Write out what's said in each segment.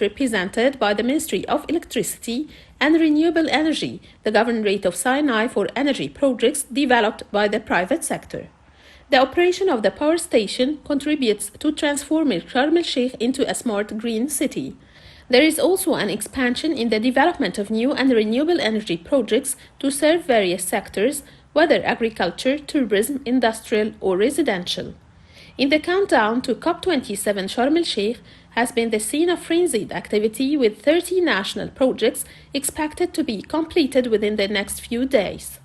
represented by the Ministry of Electricity and Renewable Energy, the Governorate of Sinai for energy projects developed by the private sector. The operation of the power station contributes to transforming Sharm el-Sheikh into a smart green city. There is also an expansion in the development of new and renewable energy projects to serve various sectors, whether agriculture, tourism, industrial, or residential. In the countdown to COP27, Sharm el-Sheikh has been the scene of frenzied activity with 30 national projects expected to be completed within the next few days.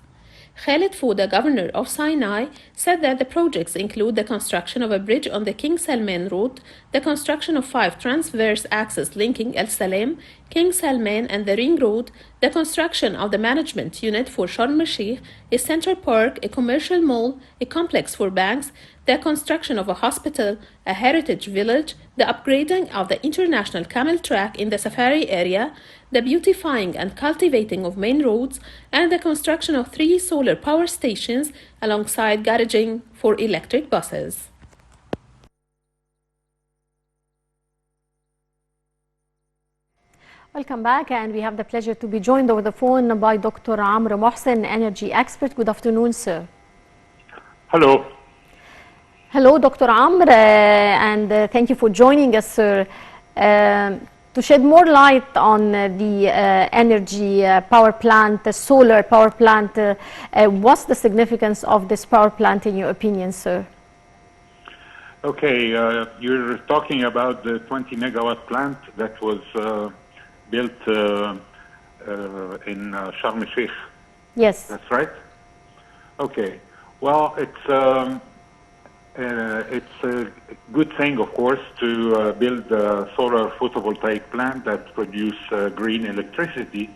Khaled Fouda, governor of Sinai, said that the projects include the construction of a bridge on the King Salman route, the construction of 5 transverse axes linking El Salem, King Salman, and the Ring Road, the construction of the management unit for Sharm el-Sheikh, a central park, a commercial mall, a complex for banks, the construction of a hospital, a heritage village, the upgrading of the international camel track in the safari area, the beautifying and cultivating of main roads, and the construction of 3 solar power stations alongside garaging for electric buses. Welcome back, and we have the pleasure to be joined over the phone by Dr. Amr Mohsen, energy expert. Good afternoon, sir. Hello. Hello, Dr. Amr, and thank you for joining us, sir. To shed more light on the energy power plant, the solar power plant, what's the significance of this power plant in your opinion, sir? Okay, you're talking about the 20 megawatt plant that was built in Sharm el-Sheikh. Yes. That's right? Okay. Well, it's a good thing, of course, to build a solar photovoltaic plant that produce green electricity.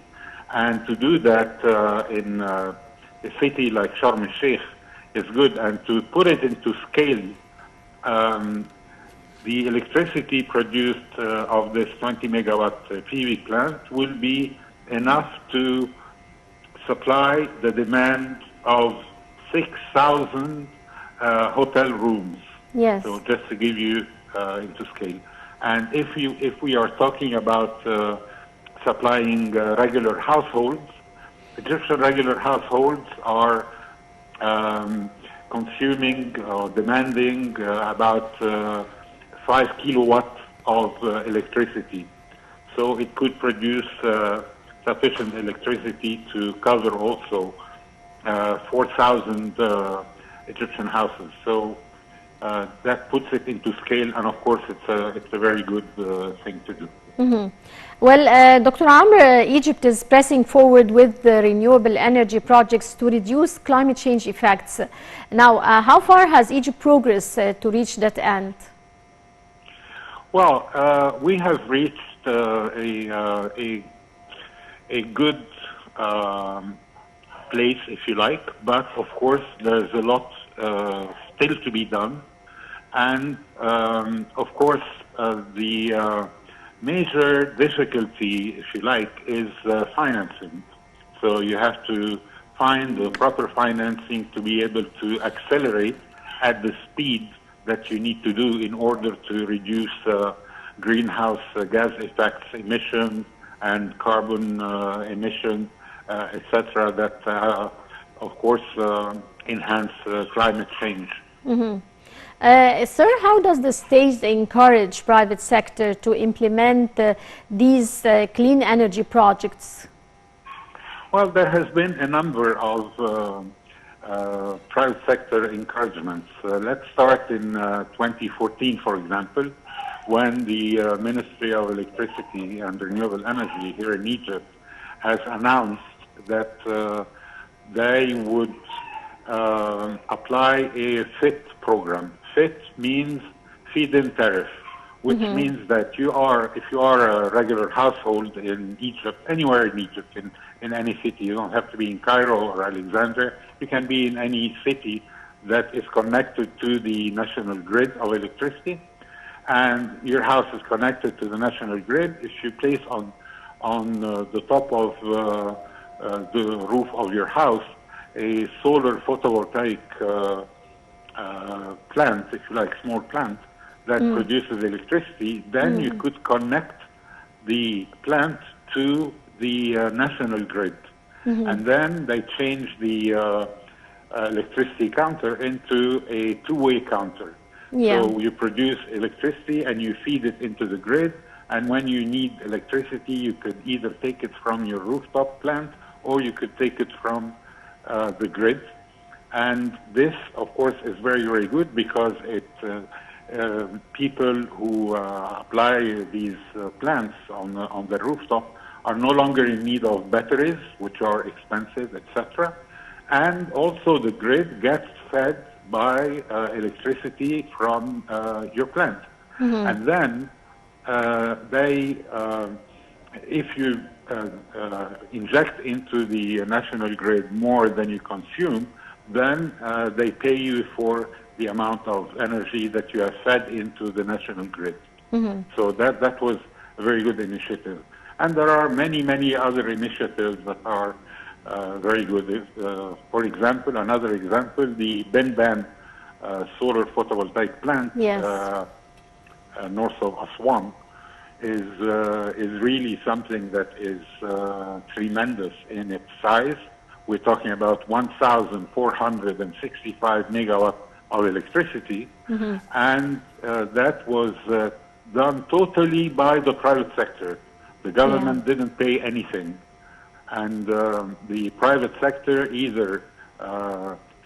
And to do that in a city like Sharm el-Sheikh is good. And to put it into scale, the electricity produced of this 20 megawatt PV plant will be enough to supply the demand of 6,000 hotel rooms. Yes. So just to give you into scale. And if we are talking about supplying regular households, Egyptian regular households are consuming or demanding about 5 kilowatts of electricity. So it could produce sufficient electricity to cover also 4,000 Egyptian houses. So that puts it into scale, and of course it's a very good thing to do. Mm-hmm. Well, Dr. Amr, Egypt is pressing forward with the renewable energy projects to reduce climate change effects. Now, how far has Egypt progressed to reach that end? Well, we have reached a good place, if you like, but of course there's a lot still to be done, and of course the major difficulty, if you like, is financing. So you have to find the proper financing to be able to accelerate at the speed that you need to do in order to reduce greenhouse gas effects emissions and carbon emissions, etc., that of course enhance climate change. Mm-hmm. Sir, how does the state encourage private sector to implement these clean energy projects? Well, there has been a number of private sector encouragements. Let's start in 2014, for example, when the Ministry of Electricity and Renewable Energy here in Egypt has announced that they would apply a FIT program. FIT means feed-in tariff, which means that if you are a regular household in Egypt, anywhere in Egypt, in any city, you don't have to be in Cairo or Alexandria, you can be in any city that is connected to the national grid of electricity, and your house is connected to the national grid. If you place on the top of the roof of your house a solar photovoltaic plant, if you like, small plant, that produces electricity, then you could connect the plant to the national grid. And then they changed the electricity counter into a two-way counter. Yeah. So you produce electricity and you feed it into the grid. And when you need electricity, you could either take it from your rooftop plant or you could take it from the grid. And this, of course, is very, very good because it people who apply these plants on the rooftop are no longer in need of batteries, which are expensive, etc. And also the grid gets fed by electricity from your plant. And then if you inject into the national grid more than you consume, then they pay you for the amount of energy that you have fed into the national grid. So that was a very good initiative. And there are many, many other initiatives that are very good. For example, another example, the Benban solar photovoltaic plant north of Aswan is really something that is tremendous in its size. We're talking about 1,465 megawatts of electricity, and that was done totally by the private sector. The government didn't pay anything, and the private sector either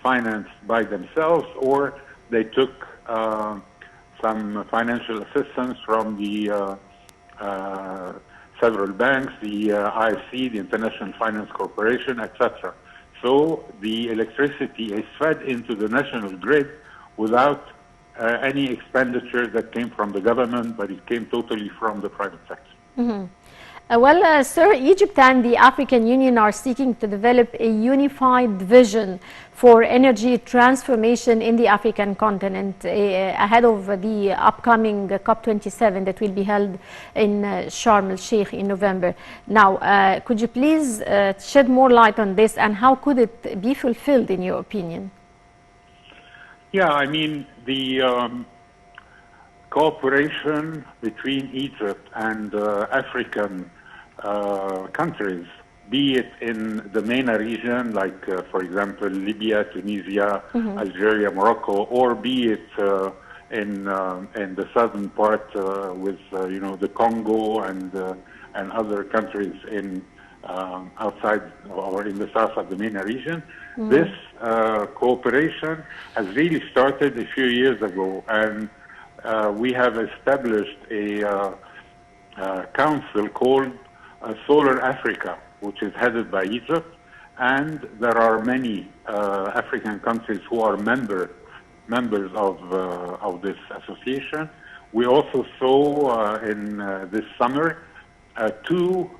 financed by themselves or they took some financial assistance from the several banks, the IFC, the International Finance Corporation, etc. So the electricity is fed into the national grid without any expenditure that came from the government, but it came totally from the private sector. Sir, Egypt and the African Union are seeking to develop a unified vision for energy transformation in the African continent ahead of the upcoming COP27 that will be held in Sharm el-Sheikh in November. Now, could you please shed more light on this, and how could it be fulfilled in your opinion? Yeah, I mean, the cooperation between Egypt and African countries, be it in the MENA region, like, for example, Libya, Tunisia, Algeria, Morocco, or be it in the southern part with, the Congo and other countries in outside or in the south of the MENA region. This cooperation has really started a few years ago, and we have established a council called Solar Africa, which is headed by Egypt, and there are many African countries who are members of this association. We also saw in this summer two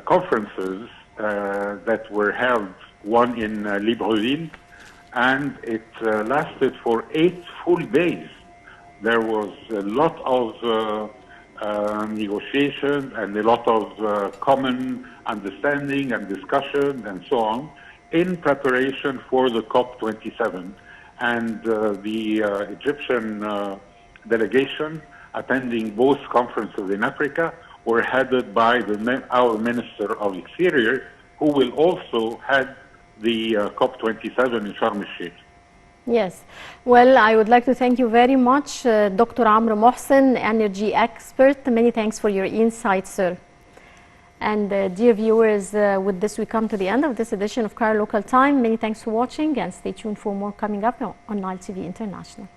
conferences that were held, one in Libreville, and it lasted for 8 full days. There was a lot of negotiations and a lot of common understanding and discussion and so on in preparation for the COP27. And the Egyptian delegation attending both conferences in Africa were headed by our Minister of Exterior, who will also head the COP27 in Sharm el-Sheikh. Yes. Well, I would like to thank you very much, Dr. Amr Mohsen, energy expert. Many thanks for your insights, sir. And dear viewers, with this we come to the end of this edition of Cairo Local Time. Many thanks for watching, and stay tuned for more coming up on Nile TV International.